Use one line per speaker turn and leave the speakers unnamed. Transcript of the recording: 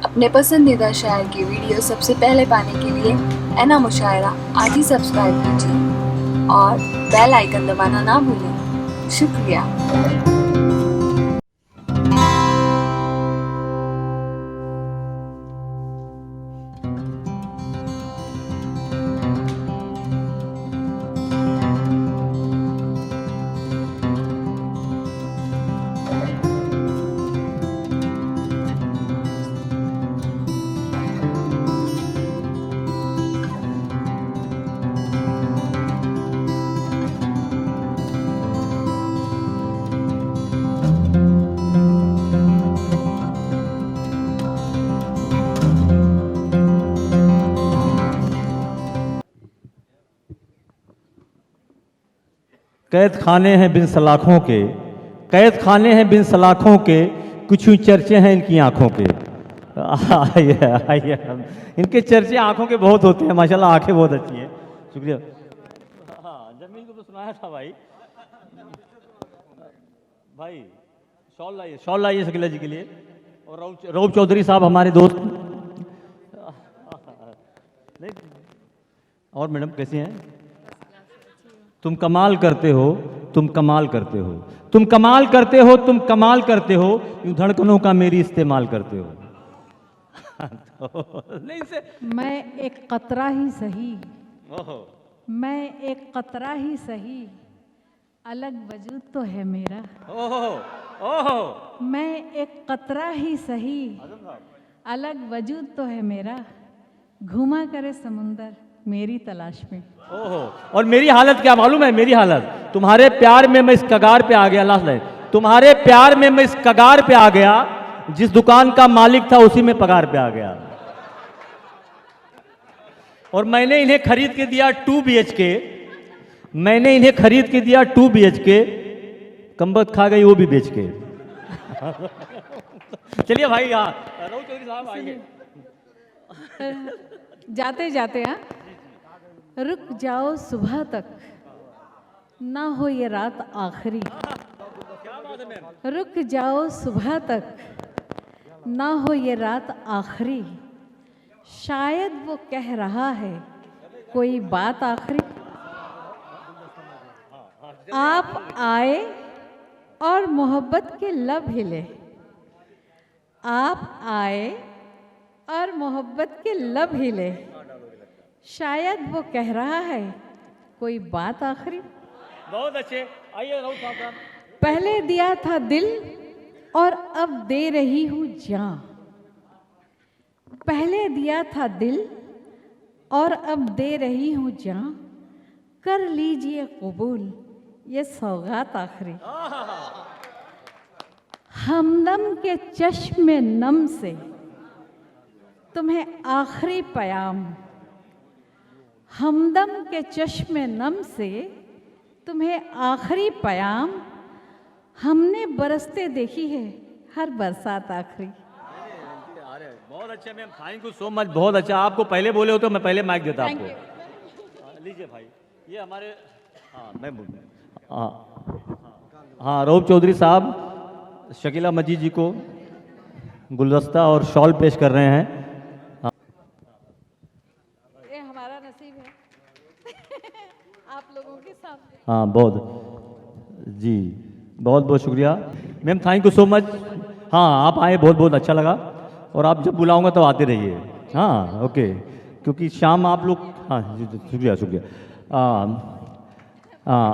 अपने पसंदीदा शायर की वीडियो सबसे पहले पाने के लिए एना मुशायरा आज ही सब्सक्राइब कीजिए और बेल आइकन दबाना ना भूलें। शुक्रिया।
कैद खाने हैं बिन सलाखों के, कैद खाने हैं बिन सलाखों के, कुछ यूं चर्चे हैं इनकी आंखों के। आइए आइए, इनके चर्चे आंखों के बहुत होते हैं माशाल्लाह, आंखें बहुत अच्छी हैं। शुक्रिया। हाँ, जमील को तो सुनाया था भाई। भाई शॉल लाइए शकीला जी के लिए। और रऊफ चौधरी साहब हमारे दोस्त। नहीं, और मैडम कैसी हैं? तुम कमाल करते हो, तुम कमाल करते हो, तुम कमाल करते हो, तुम कमाल करते हो, यूं धड़कनों का मेरी इस्तेमाल करते हो। तो, नहीं से
मैं एक कतरा ही सही,
ओहो,
मैं एक कतरा ही सही, अलग वजूद तो है मेरा।
ओहो, ओहो।
मैं एक कतरा ही सही, अलग वजूद तो है मेरा, घुमा करे समुंदर मेरी तलाश में।
ओहो, और मेरी हालत क्या मालूम है? मेरी हालत, तुम्हारे प्यार में मैं इस कगार पे आ गया। लास्ट लाइन, तुम्हारे प्यार में मैं इस कगार पे आ गया, जिस दुकान का मालिक था उसी में पगार पे आ गया। और मैंने इन्हें खरीद के दिया 2 BHK, मैंने इन्हें खरीद के दिया 2 BHK, कम्बख्त खा गई वो भी बेच के। चलिए भाई, हाँ रऊफ चौधरी साहब आइए।
जाते जाते रुक जाओ सुबह तक, ना हो ये रात आखिरी। रुक जाओ सुबह तक, ना हो ये रात आखिरी, शायद वो कह रहा है कोई बात आखिरी। आप आए और मोहब्बत के लब हिले, आप आए और मोहब्बत के लब हिले, शायद वो कह रहा है कोई बात आखिरी।
बहुत अच्छे, आइए रऊफ साहब।
पहले दिया था दिल और अब दे रही हूँ जान, पहले दिया था दिल और अब दे रही हूँ जान, कर लीजिए कबूल ये सौगात आखिरी। हमदम के चश्मे नम से तुम्हें आखिरी पयाम, हमदम के चश्मे नम से तुम्हें आखिरी पयाम, हमने बरसते देखी है हर बरसात आखिरी।
बहुत अच्छा ma'am, thank you so much, बहुत अच्छा। आपको पहले बोले हो तो मैं पहले माइक देता आपको। लीजिए भाई, ये हमारे, हाँ मैं बोल, हाँ रऊफ चौधरी साहब शकीला मजीद जी को गुलदस्ता और शॉल पेश कर रहे हैं।
ये हमारा नसीब है आप लोगों के सामने।
हाँ बहुत जी, बहुत बहुत शुक्रिया ma'am, thank you so much. हाँ आप आए, बहुत बहुत अच्छा लगा, और आप जब बुलाऊंगा तो आते रहिए। हाँ ओके, क्योंकि शाम आप लोग, हाँ शुक्रिया शुक्रिया। हाँ हाँ।